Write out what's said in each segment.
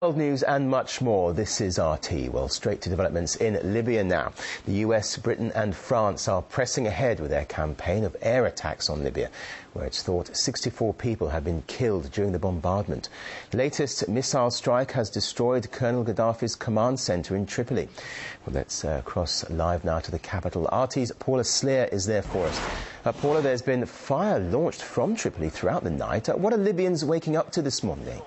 World news and much more. This is RT. Well, straight to developments in Libya now. The US, Britain and France are pressing ahead with their campaign of air attacks on Libya, where it's thought 64 people have been killed during the bombardment. The latest missile strike has destroyed Colonel Gaddafi's command centre in Tripoli. Well, let's cross live now to the capital. RT's Paula Sleer is there for us. Paula, there's been fire launched from Tripoli throughout the night. What are Libyans waking up to this morning?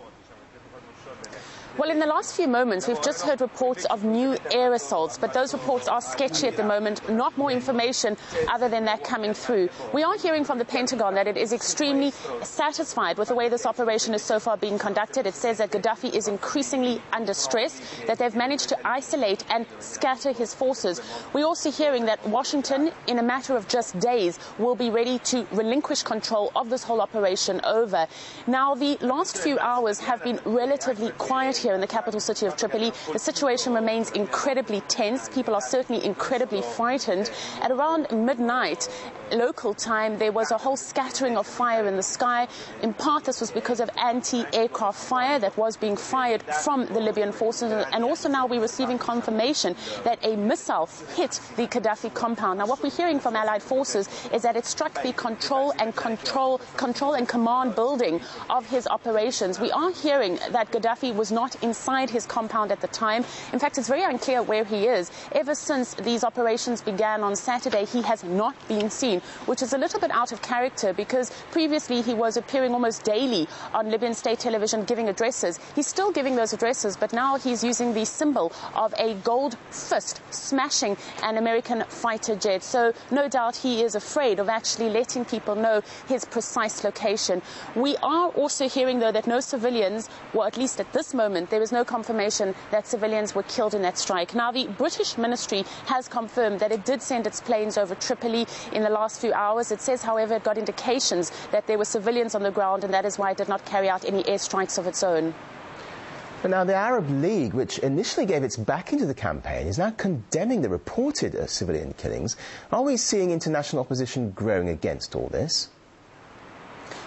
Well, in the last few moments, we've just heard reports of new air assaults, but those reports are sketchy at the moment. Not more information other than that coming through. We are hearing from the Pentagon that it is extremely satisfied with the way this operation is so far being conducted. It says that Gaddafi is increasingly under stress, that they've managed to isolate and scatter his forces. We're also hearing that Washington, in a matter of just days, will be ready to relinquish control of this whole operation over. Now, the last few hours have been relatively quiet here in the capital city of Tripoli. The situation remains incredibly tense. People are certainly incredibly frightened. At around midnight local time, there was a whole scattering of fire in the sky. In part, this was because of anti-aircraft fire that was being fired from the Libyan forces. And also now we're receiving confirmation that a missile hit the Gaddafi compound. Now, what we're hearing from Allied forces is that it struck the control and command building of his operations. We are hearing that Gaddafi was not inside his compound at the time. In fact, it's very unclear where he is. Ever since these operations began on Saturday, he has not been seen, which is a little bit out of character because previously he was appearing almost daily on Libyan state television giving addresses. He's still giving those addresses, but now he's using the symbol of a gold fist smashing an American fighter jet. So no doubt he is afraid of actually letting people know his precise location. We are also hearing, though, that no civilians, well, at least at this moment, there is no confirmation that civilians were killed in that strike. Now, the British ministry has confirmed that it did send its planes over Tripoli in the last few hours. It says, however, it got indications that there were civilians on the ground, and that is why it did not carry out any airstrikes of its own. But now the Arab League, which initially gave its backing to the campaign, is now condemning the reported civilian killings. Are we seeing international opposition growing against all this?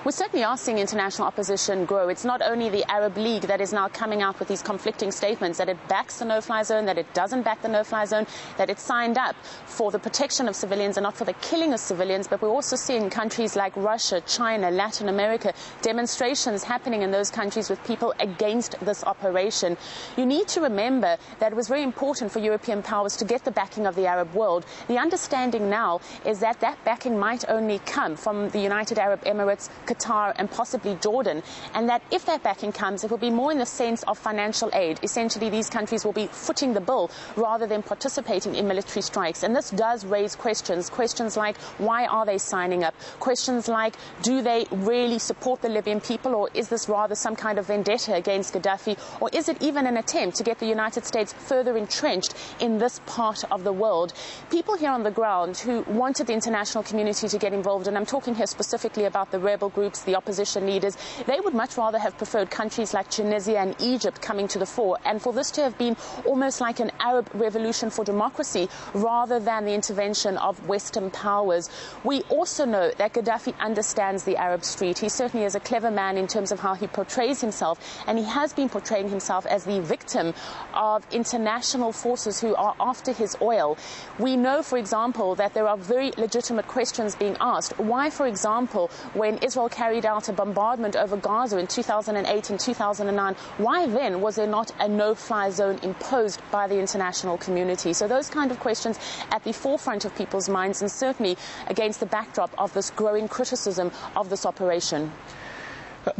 We certainly are seeing international opposition grow. It's not only the Arab League that is now coming out with these conflicting statements, that it backs the no-fly zone, that it doesn't back the no-fly zone, that it signed up for the protection of civilians and not for the killing of civilians. But we're also seeing countries like Russia, China, Latin America, demonstrations happening in those countries with people against this operation. You need to remember that it was very important for European powers to get the backing of the Arab world. The understanding now is that that backing might only come from the United Arab Emirates, Qatar and possibly Jordan, and that if that backing comes, it will be more in the sense of financial aid. Essentially, these countries will be footing the bill rather than participating in military strikes. And this does raise questions like why are they signing up? Questions like, do they really support the Libyan people, or is this rather some kind of vendetta against Gaddafi, or is it even an attempt to get the United States further entrenched in this part of the world? People here on the ground who wanted the international community to get involved, and I'm talking here specifically about the rebel groups, the opposition leaders, they would much rather have preferred countries like Tunisia and Egypt coming to the fore, and for this to have been almost like an Arab revolution for democracy rather than the intervention of Western powers. We also know that Gaddafi understands the Arab street. He certainly is a clever man in terms of how he portrays himself, and he has been portraying himself as the victim of international forces who are after his oil. We know, for example, that there are very legitimate questions being asked. Why, for example, when Israel carried out a bombardment over Gaza in 2008 and 2009, why then was there not a no-fly zone imposed by the international community? So those kind of questions at the forefront of people's minds, and certainly against the backdrop of this growing criticism of this operation.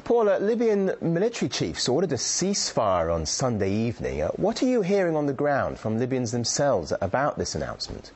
Paula, Libyan military chiefs ordered a ceasefire on Sunday evening. What are you hearing on the ground from Libyans themselves about this announcement?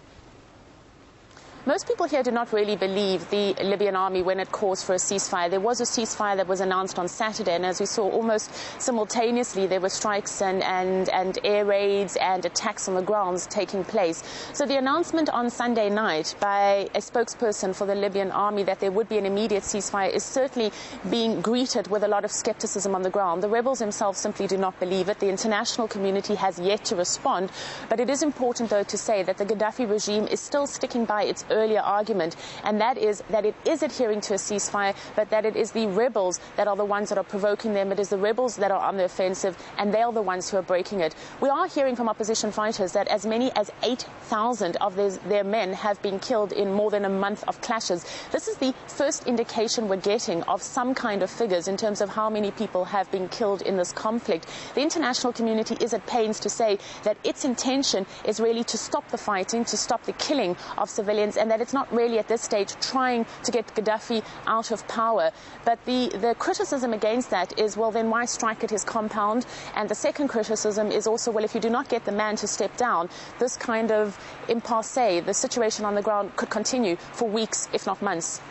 Most people here do not really believe the Libyan army when it calls for a ceasefire. There was a ceasefire that was announced on Saturday, and as we saw, almost simultaneously there were strikes and air raids and attacks on the grounds taking place. So the announcement on Sunday night by a spokesperson for the Libyan army that there would be an immediate ceasefire is certainly being greeted with a lot of skepticism on the ground. The rebels themselves simply do not believe it. The international community has yet to respond. But it is important, though, to say that the Gaddafi regime is still sticking by its earlier argument, and that is that it is adhering to a ceasefire, but that it is the rebels that are the ones that are provoking them. It is the rebels that are on the offensive, and they are the ones who are breaking it. We are hearing from opposition fighters that as many as 8,000 of their men have been killed in more than a month of clashes. This is the first indication we're getting of some kind of figures in terms of how many people have been killed in this conflict. The international community is at pains to say that its intention is really to stop the fighting, to stop the killing of civilians, and that it's not really at this stage trying to get Gaddafi out of power. But the criticism against that is, well, then why strike at his compound? And the second criticism is also, well, if you do not get the man to step down, this kind of impasse, the situation on the ground, could continue for weeks, if not months.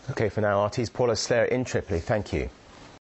OK, for now, RT's Paula Slayer in Tripoli. Thank you.